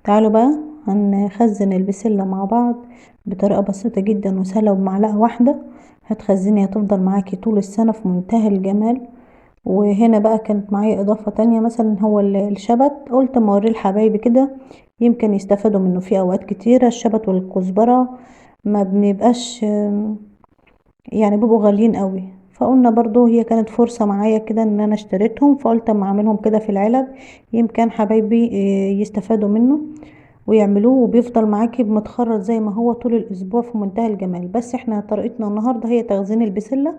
تعالوا بقى هنخزن البسلة مع بعض بطريقة بسيطة جدا وسهلة وبمعلقة واحدة. هتخزني هتفضل معاكي طول السنة في منتهى الجمال. وهنا بقى كانت معايا اضافة تانية مثلا هو الشبت، قلت اما اوريه لحبايبي كده يمكن يستفادوا منه في اوقات كتيرة. الشبت والكزبرة ما بنبقاش يعني بيبقوا غاليين قوي، فقلنا برضو هي كانت فرصة معايا كده ان انا اشتريتهم، فقلت اما اعملهم كده في العلب يمكن حبايبي يستفادوا منه ويعملوه، وبيفضل معاكي متخرط زي ما هو طول الاسبوع في منتهى الجمال. بس احنا طريقتنا النهارده هي تخزين البسله.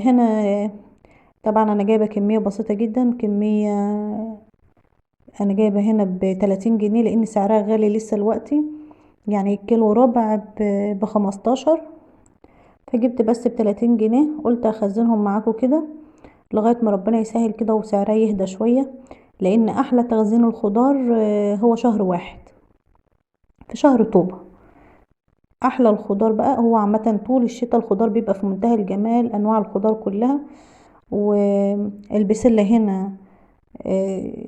هنا طبعا انا جايبه كميه بسيطه جدا، كميه انا جايبه هنا ب30 جنيه لان سعرها غالي لسه دلوقتي، يعني كيلو ربع ب15. فجبت بس ب30 جنيه، قلت اخزنهم معاكم كده لغايه ما ربنا يسهل كده وسعرها يهدى شويه. لان احلى تخزين الخضار هو شهر واحد، في شهر طوبة. احلى الخضار بقى هو عامه طول الشتاء الخضار بيبقى في منتهى الجمال، انواع الخضار كلها. والبسله هنا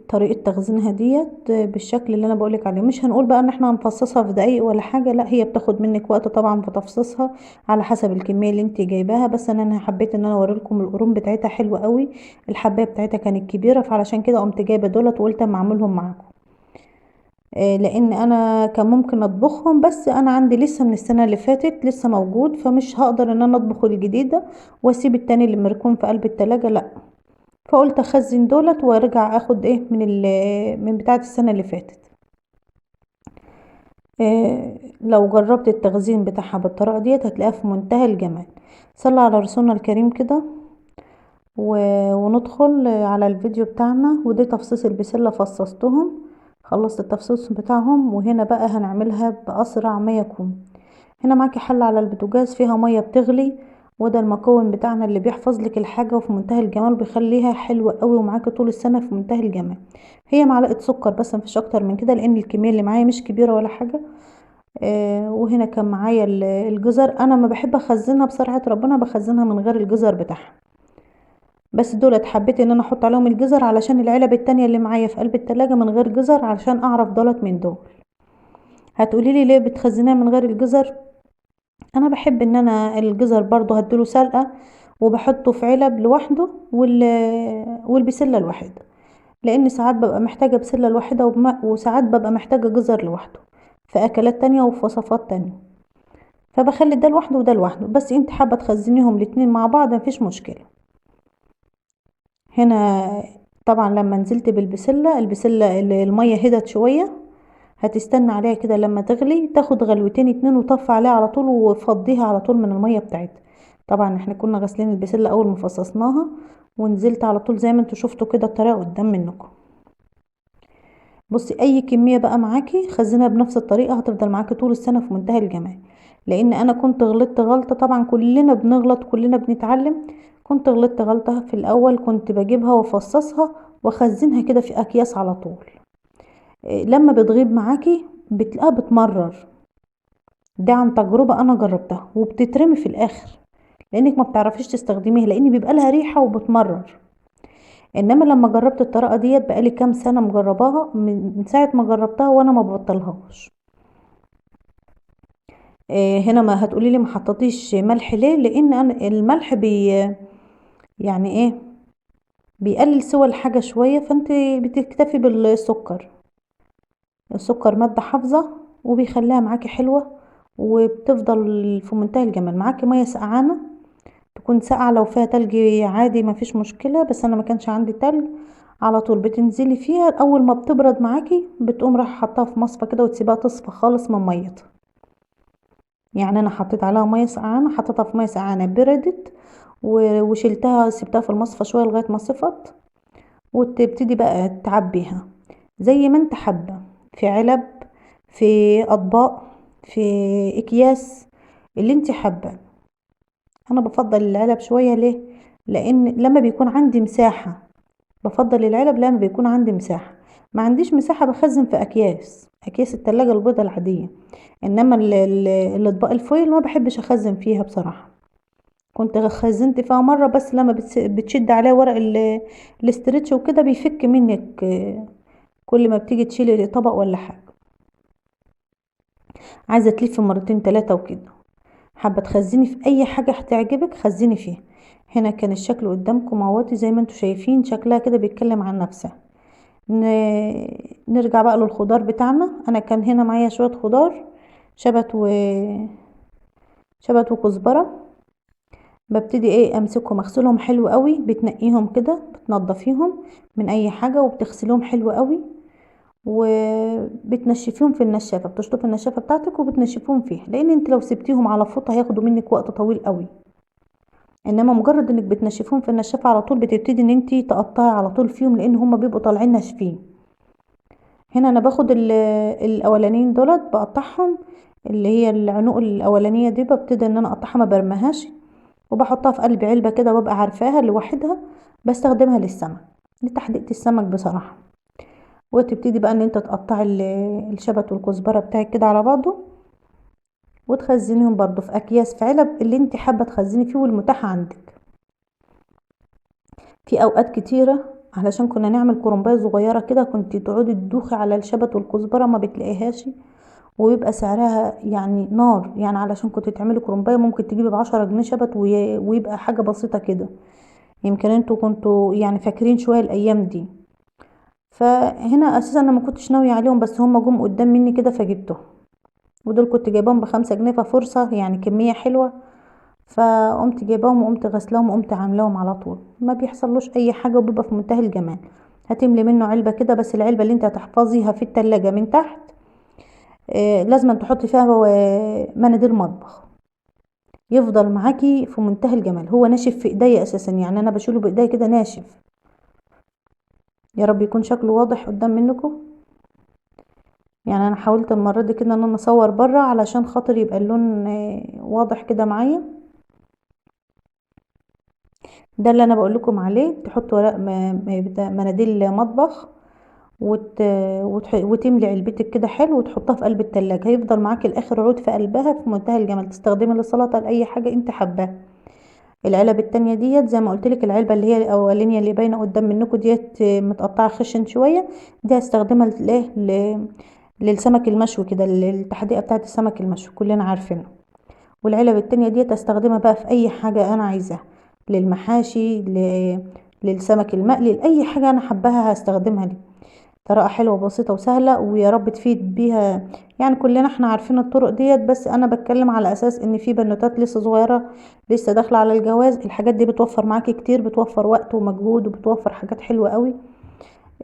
طريقه تخزينها ديت بالشكل اللي انا بقولك عليه. مش هنقول بقى ان احنا هنفصصها في دقايق ولا حاجه، لا هي بتاخد منك وقت طبعا في تفصيصها على حسب الكميه اللي انت جايباها. بس انا حبيت ان انا اوريلكم القرون بتاعتها حلوه قوي، الحبايه بتاعتها كانت كبيره، فعلشان كده قمت جايبه دولت وقلت اما اعملهم معاكم. لان انا كان ممكن اطبخهم، بس انا عندي لسه من السنه اللي فاتت لسه موجود، فمش هقدر ان انا اطبخ الجديد ده واسيب التاني اللي مركون في قلب التلاجة، لا. فقلت اخزن دولت وارجع اخد ايه من بتاعه السنه اللي فاتت. لو جربت التخزين بتاعها بالطريقه ديت هتلاقيها في منتهى الجمال. صلى على رسولنا الكريم كده وندخل على الفيديو بتاعنا. ودي تفصيص البسلة، فصصتهم خلصت التفصيص بتاعهم. وهنا بقى هنعملها بأسرع ما يكون. هنا معاكي حلة على البوتاجاز فيها مية بتغلي، وده المكون بتاعنا اللي بيحفظ لك الحاجة وفي منتهى الجمال، بيخليها حلوة قوي ومعاكي طول السنة في منتهى الجمال. هي معلقة سكر بس، مفيش اكتر من كده لان الكمية اللي معايا مش كبيرة ولا حاجة. وهنا كان معايا الجزر. انا ما بحب اخزنها بصراحة ربنا، بخزنها من غير الجزر بتاعها. بس دولت حبيت ان انا احط عليهم الجزر علشان العلب التانية اللي معايا في قلب التلاجة من غير جزر، علشان اعرف دولت من دول. هتقولي لي ليه بتخزنيها من غير الجزر؟ انا بحب ان انا الجزر برضو هديله سلقة، وبحطه في علب لوحده والبسلة لوحدها، لان ساعات ببقى محتاجة بسلة لوحدها وساعات ببقى محتاجة جزر لوحده في اكلات تانية وفي وصفات تانية. فبخلي ده لوحده وده لوحده، بس انت حابة تخزنيهم الاتنين مع بعض مفيش مشكلة. هنا طبعا لما نزلت بالبسلة، المية هدت شوية، هتستنى عليها كده لما تغلي، تاخد غلوتين اتنين وطفي عليها على طول وفضيها على طول من المية بتاعتها. طبعا احنا كنا غاسلين البسلة اول ما فصصناها، ونزلت على طول زي ما انتوا شفتوا كده الطريقة قدام منكم. بصي اي كمية بقى معاكي خزنها بنفس الطريقة، هتفضل معاكي طول السنة في منتهى الجمال. لان انا كنت غلطت غلطة، طبعا كلنا بنغلط كلنا بنتعلم. كنت غلطت غلطة في الاول، كنت بجيبها وافصصها واخزنها كده في اكياس على طول. لما بتغيب معاكي بتلاقيها بتمرر. ده عن تجربة انا جربتها، وبتترمي في الاخر لانك ما بتعرفيش تستخدميها لان بيبقى لها ريحة وبتمرر. انما لما جربت الطريقه ديت بقالي كام سنه مجرباها، من ساعه ما جربتها وانا ما ببطلهاش. هنا ما هتقولي لي ما حطيتيش ملح ليه؟ لان انا الملح يعني ايه، بيقلل سوى الحاجه شويه، فانت بتكتفي بالسكر. السكر ماده حافظه وبيخليها معاكي حلوه، وبتفضل في منتهى الجمال. معاكي ميه سقعانه تكون ساقعه، لو فيها تلج عادي مفيش مشكله، بس انا ما كانش عندي تلج. على طول بتنزلي فيها، اول ما بتبرد معاكي بتقوم راح حطها في مصفى كده وتسيبها تصفى خالص من ميتها. يعني انا حطيت عليها ميه سقعانه، حطيتها في ميه سقعانه بردت وشلتها سبتها في المصفى شويه لغايه ما صفت. وتبتدي بقى تعبيها زي ما انت حابه، في علب، في اطباق، في اكياس، اللي انت حابه. انا بفضل العلب شويه ليه؟ لان لما بيكون عندي مساحه، بفضل العلب لما بيكون عندي مساحه. ما عنديش مساحه بخزن في اكياس التلاجة البيضاء العاديه. انما الاطباق الفويل ما بحبش اخزن فيها بصراحه. كنت خزنت فيها مره، بس لما بتشد عليها ورق الاسترتش وكده بيفك منك كل ما بتيجي تشيلي طبق ولا حاجه، عايزه تلفي مرتين 3 وكده. حابه تخزني في اي حاجه هتعجبك خزني فيها. هنا كان الشكل قدامكم اهوتي زي ما انتوا شايفين، شكلها كده بيتكلم عن نفسها. نرجع بقى للخضار بتاعنا. انا كان هنا معايا شويه خضار، شبت شبت وكزبره. ببتدي امسكهم اغسلهم حلو قوي، بتنقيهم كده بتنضفيهم من اي حاجه وبتغسليهم حلو قوي، وبتنشفيهم في النشافه، بتشطفي النشافه بتاعتك وبتنشفيهم فيها، لان انت لو سبتيهم على فوطه هياخدوا منك وقت طويل قوي. انما مجرد انك بتنشفيهم في النشافه على طول، بتبتدي ان انت تقطعي على طول فيهم، لان هما بيبقوا طالعين ناشفين. هنا انا باخد الاولانيين دولت بقطعهم، اللي هي العنق الاولانيه دي ببتدي ان انا اقطعها، ما برمهاش، وبحطها في قلب علبه كده وابقى عارفاها لوحدها، بستخدمها للسمك، لتحديقة السمك بصراحه. وتبتدي بقى ان انت تقطعي الشبت والكزبره بتاعك كده على بعضه، وتخزنيهم برضو في اكياس، في علب اللي انت حابه تخزني فيه والمتاح عندك. في اوقات كتيره علشان كنا نعمل كرنبايه صغيره كده، كنت تقعدي تدوخي على الشبت والكزبره ما بتلاقيهاش، ويبقى سعرها يعني نار، يعني علشان كنت تعملي كرنبايه ممكن تجيبي ب10 جنيه شبت ويبقى حاجه بسيطه كده. يمكن انتوا كنتوا يعني فاكرين شويه الايام دي. فهنا اساسا انا ما كنتش ناويه عليهم، بس هم جم قدام مني كده فجبتهم، ودول كنت جايباهم ب5 جنيه، ففرصه يعني كميه حلوه، فقمت جايباهم وقمت غسلاهم وقمت عاملاهم على طول، ما بيحصلوش اي حاجه وبيبقى في منتهى الجمال. هتملي منه علبه كده، بس العلبه اللي انت هتحفظيها في التلاجة من تحت لازم تحطي فيها مناديل مطبخ، يفضل معاكي في منتهى الجمال. هو ناشف في ايديا اساسا، يعني انا بشيله بايديا كده ناشف. يا رب يكون شكله واضح قدام منكم. يعني انا حاولت المره دي كده ان انا اصور بره علشان خاطر يبقى اللون واضح كده معايا. ده اللي انا بقول لكم عليه، تحطوا ورق مناديل مطبخ، وتملي علبتك كده حلو وتحطها في قلب التلاجة، هيفضل معاكي الاخر عود في قلبها في منتهى الجمال، تستخدمي للسلطه لاي حاجه انت حباها. العلب التانية ديت زي ما قلت لك، العلبه اللي هي الاولانيه اللي باينه قدام منكم ديت متقطعه خشن شويه، دي هستخدمها للسمك المشوي كده، التحديقه بتاعه السمك المشوي كلنا عارفينه. والعلب التانية دي استخدمها بقى في اي حاجة انا عايزاها، للمحاشي، للسمك المقلي، لاي حاجة انا حباها هستخدمها دي. طريقة حلوة وبسيطة وسهلة، ويا رب تفيد بيها. يعني كلنا احنا عارفين الطرق ديت، بس انا بتكلم على اساس ان في بنوتات لسه صغيرة، لسه داخلة على الجواز، الحاجات دي بتوفر معاكي كتير، بتوفر وقت ومجهود، وبتوفر حاجات حلوة قوي.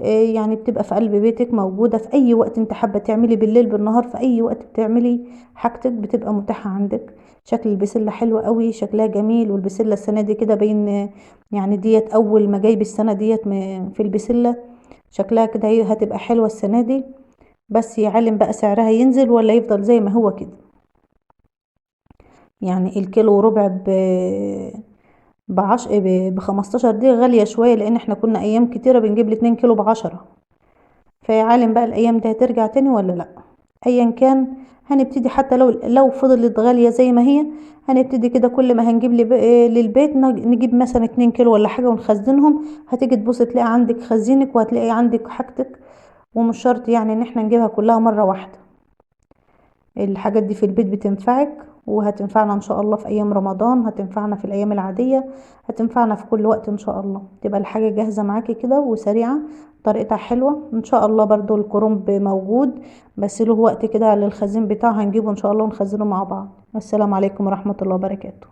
يعني بتبقى في قلب بيتك موجودة في اي وقت انت حابة تعملي، بالليل بالنهار، في اي وقت بتعملي حاجتك بتبقى متاحة عندك. شكل البسلة حلو قوي، شكلها جميل، والبسلة السنة دي كده بين، يعني ديت اول ما جايب السنة ديت في البسلة، شكلها كده هي هتبقى حلوة السنة دي. بس يعلم بقى سعرها ينزل ولا يفضل زي ما هو كده. يعني الكيلو وربع ب15 دي غالية شوية، لان احنا كنا ايام كتيرة بنجيب ل2 كيلو ب10. فيا عالم بقى الايام دي هترجع تاني ولا لا. ايا كان، هنبتدي حتى لو فضلت غالية زي ما هي، هنبتدي كده كل ما هنجيب للبيت نجيب مثلا 2 كيلو ولا حاجة ونخزنهم. هتيجي تبص تلاقي عندك خزينك وهتلاقي عندك حاجتك، ومش شرط يعني ان احنا نجيبها كلها مرة واحدة. الحاجات دي في البيت بتنفعك، وهتنفعنا ان شاء الله في ايام رمضان، هتنفعنا في الايام العادية، هتنفعنا في كل وقت ان شاء الله. تبقى الحاجة جاهزة معاكي كده وسريعة، طريقتها حلوة ان شاء الله. برضو الكرنب موجود، بس له وقت كده للخزين بتاعه، هنجيبه ان شاء الله ونخزنه مع بعض. السلام عليكم ورحمة الله وبركاته.